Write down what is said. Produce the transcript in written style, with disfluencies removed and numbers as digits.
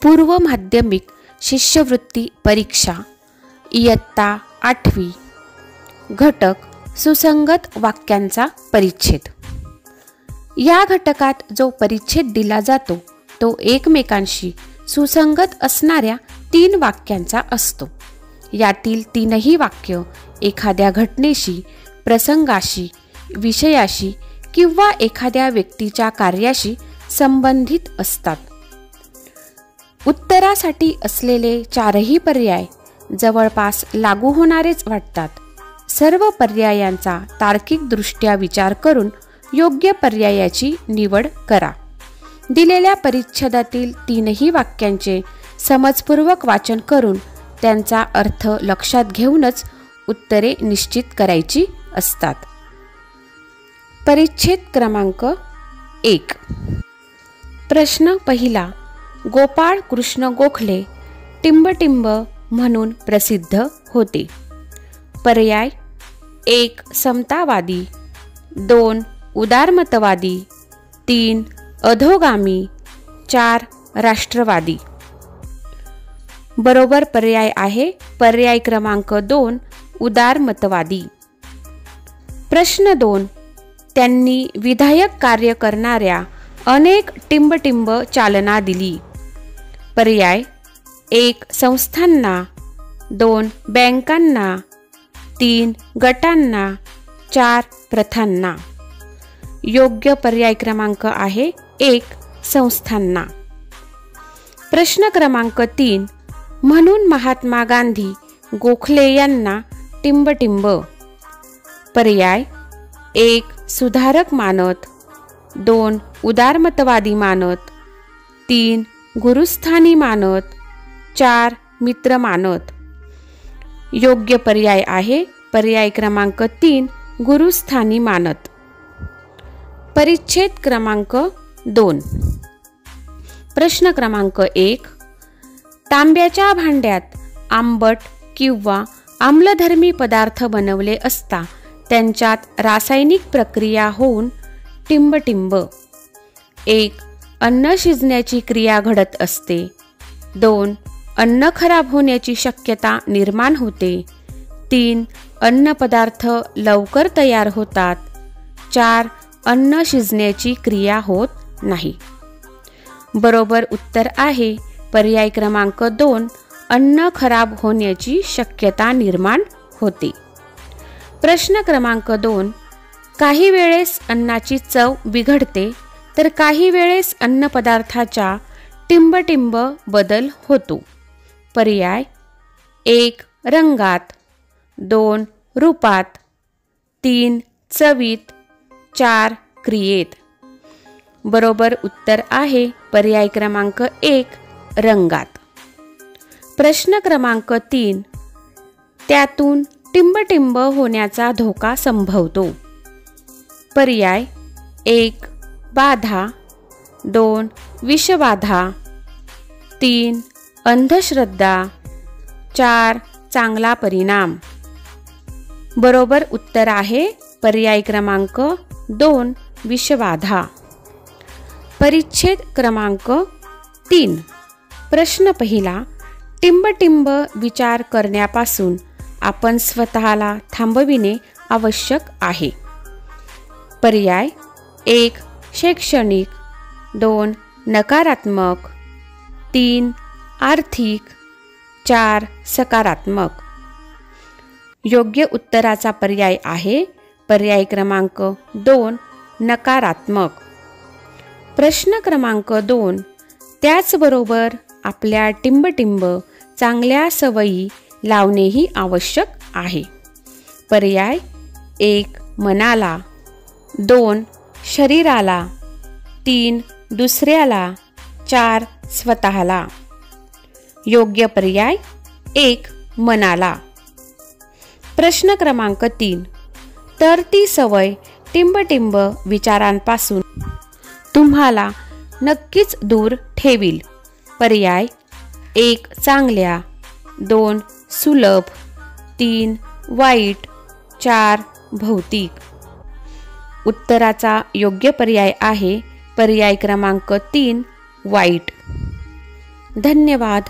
पूर्व माध्यमिक शिष्यवृत्ती परीक्षा इयत्ता 8वी घटक सुसंगत वाक्यांचा परिच्छेद। या घटकात जो परिच्छेद दिला जातो तो एकमेकांशी सुसंगत असणाऱ्या 3 वाक्यांचा असतो। यातील 3ही वाक्य एखाद्या घटनेशी, प्रसंगाशी, विषयाशी किंवा एखाद्या व्यक्तीच्या कार्याशी संबंधित असतात। उत्तरासाठी असलेले 4ही पर्याय जवळपास लागू होणारेच वाटतात। सर्व पर्यायांचा तार्किकदृष्ट्या विचार करून योग्य पर्यायाची निवड करा। दिलेल्या परिच्छेदातील 3ही वाक्यांचे समजपूर्वक वाचन करून त्यांचा अर्थ लक्षात घेऊनच उत्तरे निश्चित करायची असतात। परिच्छेद क्रमांक 1। प्रश्न पहिला। गोपाळ कृष्ण गोखले टिंबटिंब म्हणून प्रसिद्ध होते। पर्याय 1 समतावादी, 2 उदारमतवादी, 3 अधोगामी, 4 राष्ट्रवादी। बरोबर पर्याय आहे पर्याय क्रमांक 2 उदारमतवादी। प्रश्न 2। त्यांनी विधायक कार्य करणाऱ्या अनेक टिंबटिंब चालना दिली। पर्याय 1 संस्थांना, 2 बँकांना, 3 गटांना, 4 प्रथांना। योग्य पर्याय क्रमांक आहे 1 संस्थांना। प्रश्न क्रमांक 3। म्हणून महात्मा गांधी गोखले यांना टिंबटिंब। पर्याय 1 सुधारक मानत, 2 उदारमतवादी मानत, 3 गुरुस्थानी मानत, 4 मित्र मानत। योग्य पर्याय आहे पर्याय क्रमांक 3 गुरुस्थानी मानत। परिच्छेद क्रमांक 2। प्रश्न क्रमांक 1। तांब्याच्या भांड्यात आंबट किंवा आम्लधर्मी पदार्थ बनवले असता त्यांच्यात रासायनिक प्रक्रिया होऊन टिंबटिंब। 1 अन्न शिजण्याची क्रिया घडत असते, 2 अन्न खराब होण्याची शक्यता निर्माण होते, 3 अन्न पदार्थ लवकर तयार होतात, 4 अन्न शिजण्याची क्रिया होत नाही। बरोबर उत्तर आहे पर्याय क्रमांक 2 अन्न खराब होण्याची शक्यता निर्माण होते। प्रश्न क्रमांक 2। काही वेळेस अन्नाची चव बिघडते तर काही वेळेस अन्न पदार्थाच्या टिंबटिंब बदल होतो। पर्याय 1 रंगात, 2 रूपात, 3 चवीत, 4 क्रियेत। बरोबर उत्तर आहे पर्याय क्रमांक 1 रंगात। प्रश्न क्रमांक 3। त्यातून टिंबटिंब होण्याचा धोका संभवतो। पर्याय 1 बाधा, 2 विषबाधा, 3 अंधश्रद्धा, 4 चांगला परिणाम। बरोबर उत्तर आहे पर्याय क्रमांक 2 विषबाधा। परिच्छेद क्रमांक 3। प्रश्न पहिला। टिंबटिंब विचार करण्यापासून आपण स्वतःला थांबविणे आवश्यक आहे। पर्याय 1 शैक्षणिक, 2 नकारात्मक, 3 आर्थिक, 4 सकारात्मक। योग्य उत्तराचा पर्याय आहे पर्याय क्रमांक 2 नकारात्मक। प्रश्न क्रमांक 2। त्याचबरोबर आपल्या टिंबटिंब चांगल्या सवयी लावणेही आवश्यक आहे। पर्याय 1 मनाला, 2 शरीराला, 3 दुसऱ्याला, 4 स्वतःला। योग्य पर्याय 1 मनाला। प्रश्न क्रमांक 3। तर ती सवय टिंबटिंब विचारांपासून तुम्हाला नक्कीच दूर ठेवील। पर्याय 1 चांगल्या, 2 सुलभ, 3 वाईट, 4 भौतिक। उत्तराचा योग्य पर्याय आहे पर्याय क्रमांक 3 वाईट। धन्यवाद.